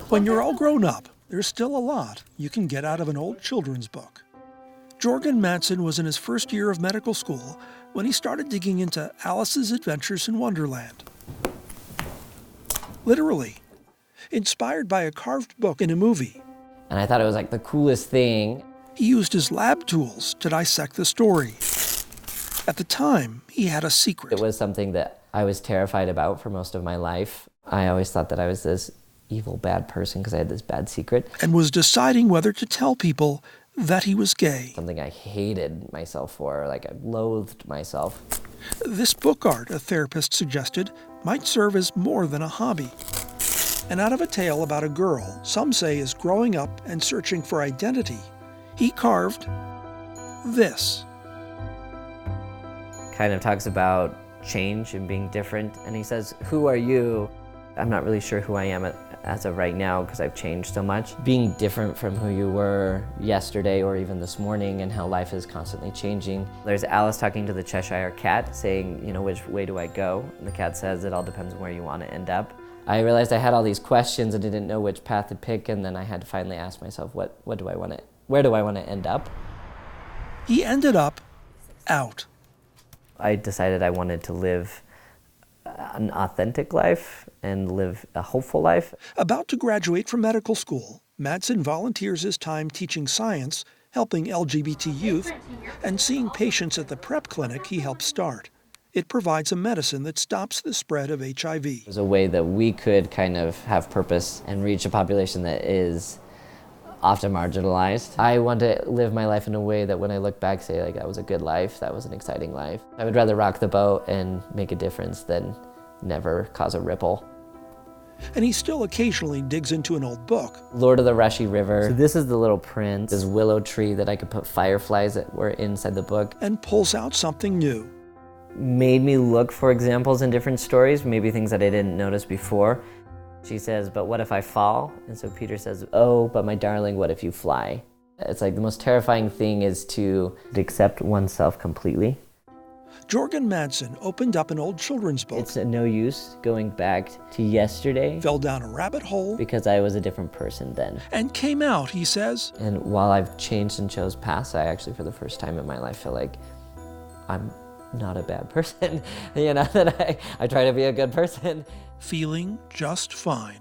When you're all grown up, there's still a lot you can get out of an old children's book. Jorgen Madsen was in his first year of medical school when he started digging into Alice's Adventures in Wonderland. Literally, inspired by a carved book in a movie. And I thought it was like the coolest thing. He used his lab tools to dissect the story. At the time, he had a secret. It was something that I was terrified about for most of my life. I always thought that I was this evil, bad person because I had this bad secret. And was deciding whether to tell people that he was gay. Something I hated myself for, like I loathed myself. This book art, a therapist suggested, might serve as more than a hobby. And out of a tale about a girl some say is growing up and searching for identity, he carved this. Kind of talks about change and being different. And he says, "Who are you?" I'm not really sure who I am as of right now because I've changed so much. Being different from who you were yesterday or even this morning, and how life is constantly changing. There's Alice talking to the Cheshire Cat saying, you know, which way do I go? And the cat says, it all depends on where you want to end up. I realized I had all these questions and didn't know which path to pick, and then I had to finally ask myself, where do I want to end up? He ended up out. I decided I wanted to live an authentic life and live a hopeful life. About to graduate from medical school, Madsen volunteers his time teaching science, helping LGBT youth, and seeing patients at the PrEP clinic he helped start. It provides a medicine that stops the spread of HIV. It was a way that we could kind of have purpose and reach a population that is often marginalized. I want to live my life in a way that when I look back, say, like, that was a good life, that was an exciting life. I would rather rock the boat and make a difference than never cause a ripple. And he still occasionally digs into an old book. Lord of the Rushy River. So this is the Little Prince, this willow tree that I could put fireflies that were inside the book. And pulls out something new. Made me look for examples in different stories, maybe things that I didn't notice before. She says, but what if I fall? And so Peter says, oh, but my darling, what if you fly? It's like the most terrifying thing is to accept oneself completely. Jorgen Madsen opened up an old children's book. It's no use going back to yesterday. Fell down a rabbit hole. Because I was a different person then. And came out, he says. And while I've changed and chose paths, I actually, for the first time in my life, feel like I'm not a bad person. You know, that I try to be a good person. Feeling just fine.